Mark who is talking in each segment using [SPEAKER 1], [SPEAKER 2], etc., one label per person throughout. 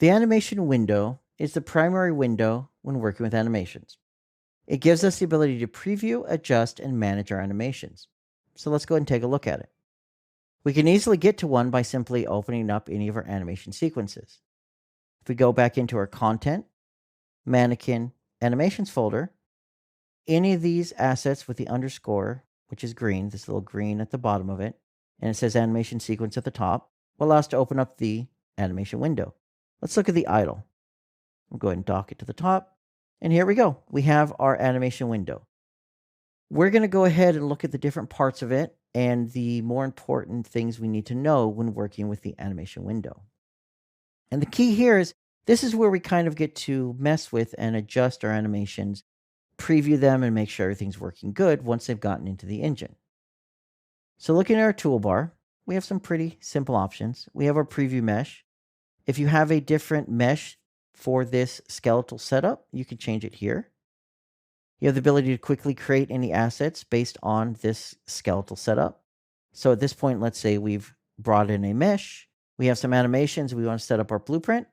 [SPEAKER 1] The animation window is the primary window when working with animations. It gives us the ability to preview, adjust, and manage our animations. So let's go ahead and take a look at it. We can easily get to one by simply opening up any of our animation sequences. If we go back into our Content, Mannequin, Animations folder, any of these assets with the underscore, which is green, this little green at the bottom of it, and it says Animation Sequence at the top, will allow us to open up the animation window. Let's look at the idle. We'll go ahead and dock it to the top. And here we go. We have our animation window. We're going to go ahead and look at the different parts of it and the more important things we need to know when working with the animation window. And the key here is this is where we kind of get to mess with and adjust our animations, preview them, and make sure everything's working good once they've gotten into the engine. So looking at our toolbar, we have some pretty simple options. We have our preview mesh. If you have a different mesh for this skeletal setup, you can change it here. You have the ability to quickly create any assets based on this skeletal setup. So at this point, let's say we've brought in a mesh. We have some animations. We want to set up our blueprint.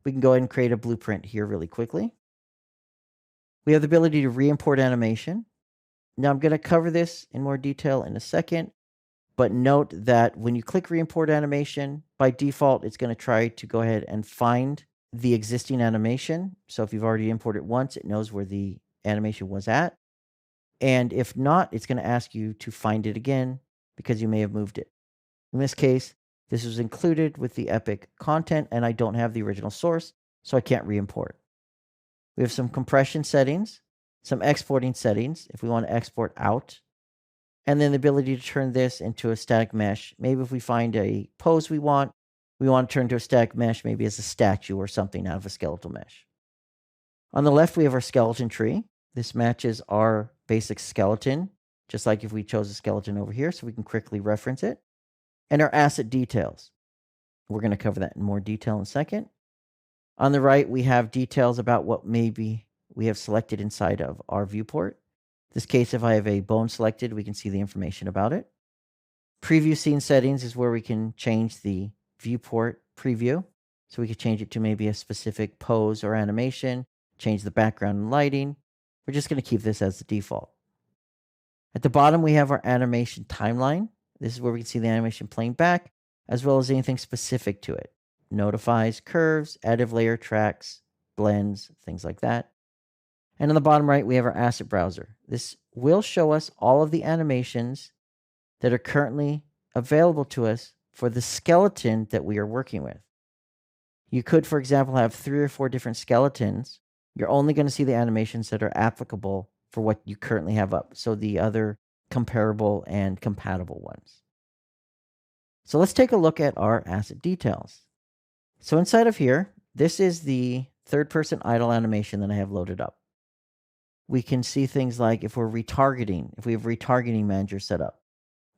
[SPEAKER 1] We can go ahead and create a blueprint here really quickly. We have the ability to re-import animation. Now I'm going to cover this in more detail in a second, but note that when you click re-import animation, by default, it's going to try to go ahead and find the existing animation. So if you've already imported once, it knows where the animation was at. And if not, it's going to ask you to find it again because you may have moved it. In this case, this was included with the Epic content and I don't have the original source, so I can't re-import. We have some compression settings, some exporting settings if we want to export out, and then the ability to turn this into a static mesh. Maybe if we find a pose we want to turn to a static mesh, maybe as a statue or something out of a skeletal mesh. On the left, we have our skeleton tree. This matches our basic skeleton, just like if we chose a skeleton over here, so we can quickly reference it. And our asset details. We're going to cover that in more detail in a second. On the right, we have details about what maybe we have selected inside of our viewport. In this case, if I have a bone selected, we can see the information about it. Preview scene settings is where we can change the viewport preview. So we could change it to maybe a specific pose or animation, change the background and lighting. We're just going to keep this as the default. At the bottom, we have our animation timeline. This is where we can see the animation playing back, as well as anything specific to it. Notifies, curves, additive layer tracks, blends, things like that. And on the bottom right, we have our asset browser. This will show us all of the animations that are currently available to us for the skeleton that we are working with. You could, for example, have 3 or 4 different skeletons. You're only going to see the animations that are applicable for what you currently have up. So the other comparable and compatible ones. So let's take a look at our asset details. So inside of here, this is the third-person idle animation that I have loaded up. We can see things like if we're retargeting, if we have retargeting manager set up.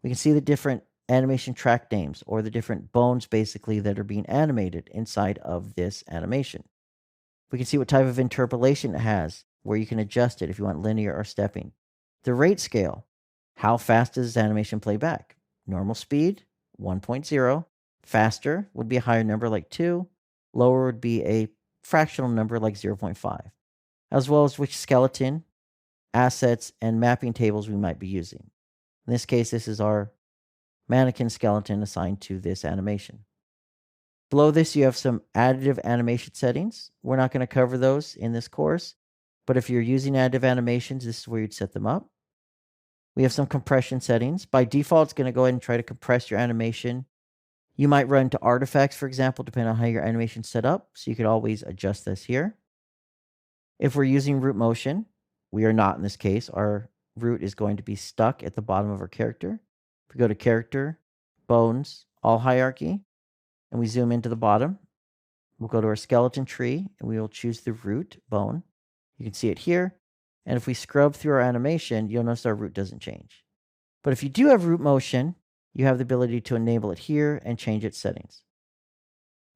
[SPEAKER 1] We can see the different animation track names or the different bones basically that are being animated inside of this animation. We can see what type of interpolation it has, where you can adjust it if you want linear or stepping. The rate scale, how fast does this animation play back? Normal speed, 1.0. Faster would be a higher number like 2. Lower would be a fractional number like 0.5. As well as which skeleton, assets, and mapping tables we might be using. In this case, this is our mannequin skeleton assigned to this animation. Below this, you have some additive animation settings. We're not going to cover those in this course, but if you're using additive animations, this is where you'd set them up. We have some compression settings. By default, it's going to go ahead and try to compress your animation. You might run into artifacts, for example, depending on how your animation is set up, so you could always adjust this here. If we're using root motion, we are not in this case. Our root is going to be stuck at the bottom of our character. If we go to character, bones, all hierarchy, and we zoom into the bottom, we'll go to our skeleton tree and we will choose the root bone. You can see it here. And if we scrub through our animation, you'll notice our root doesn't change. But if you do have root motion, you have the ability to enable it here and change its settings.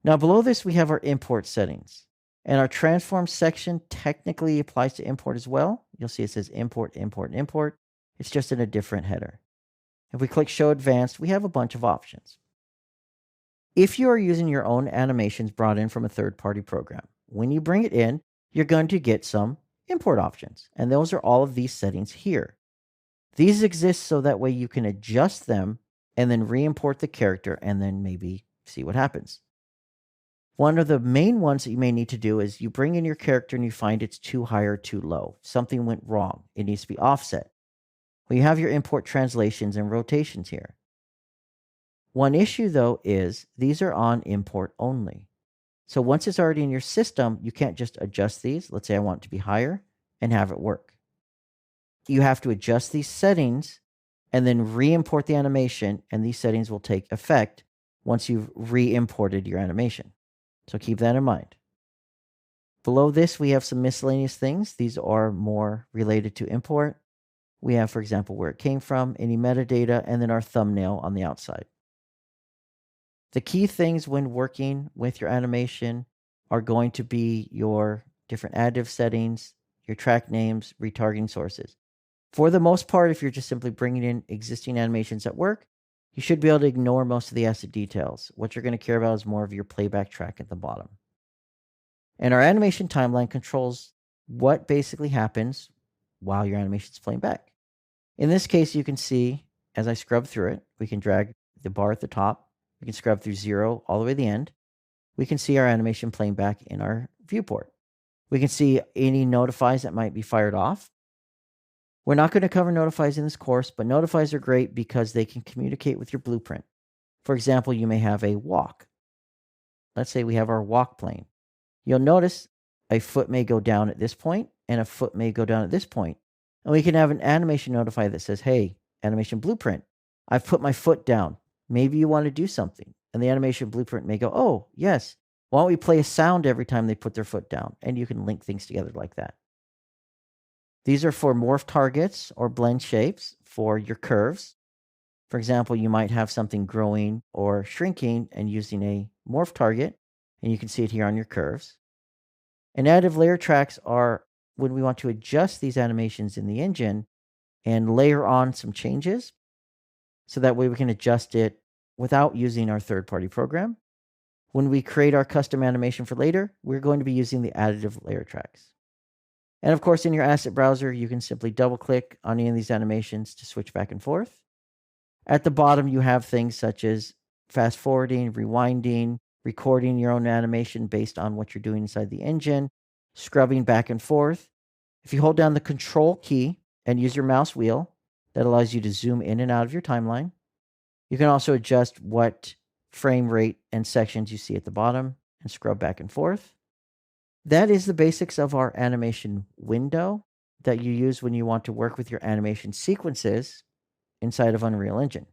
[SPEAKER 1] Now below this, we have our import settings. And our transform section technically applies to import as well. You'll see it says import, import, import. It's just in a different header. If we click show advanced, we have a bunch of options. If you are using your own animations brought in from a third-party program, when you bring it in, you're going to get some import options, and those are all of these settings here. These exist so that way you can adjust them and then re-import the character and then maybe see what happens. One of the main ones that you may need to do is you bring in your character and you find it's too high or too low. Something went wrong. It needs to be offset. Well, you have your import translations and rotations here. One issue, though, is these are on import only. So once it's already in your system, you can't just adjust these. Let's say I want it to be higher and have it work. You have to adjust these settings and then re-import the animation, and these settings will take effect once you've re-imported your animation. So keep that in mind. Below this, we have some miscellaneous things. These are more related to import. We have, for example, where it came from, any metadata, and then our thumbnail on the outside. The key things when working with your animation are going to be your different additive settings, your track names, retargeting sources. For the most part, if you're just simply bringing in existing animations at work, you should be able to ignore most of the asset details. What you're going to care about is more of your playback track at the bottom. And our animation timeline controls what basically happens while your animation is playing back. In this case, you can see as I scrub through it, we can drag the bar at the top. We can scrub through 0 all the way to the end. We can see our animation playing back in our viewport. We can see any notifies that might be fired off. We're not going to cover notifies in this course, but notifies are great because they can communicate with your blueprint. For example, you may have a walk. Let's say we have our walk plane. You'll notice a foot may go down at this point and a foot may go down at this point. And we can have an animation notify that says, hey, animation blueprint, I've put my foot down. Maybe you want to do something. And the animation blueprint may go, oh, yes. Why don't we play a sound every time they put their foot down? And you can link things together like that. These are for morph targets or blend shapes for your curves. For example, you might have something growing or shrinking and using a morph target, and you can see it here on your curves. And additive layer tracks are when we want to adjust these animations in the engine and layer on some changes, so that way we can adjust it without using our third-party program. When we create our custom animation for later, we're going to be using the additive layer tracks. And of course, in your asset browser, you can simply double-click on any of these animations to switch back and forth. At the bottom, you have things such as fast forwarding, rewinding, recording your own animation based on what you're doing inside the engine, scrubbing back and forth. If you hold down the Control key and use your mouse wheel, that allows you to zoom in and out of your timeline. You can also adjust what frame rate and sections you see at the bottom and scrub back and forth. That is the basics of our animation window that you use when you want to work with your animation sequences inside of Unreal Engine.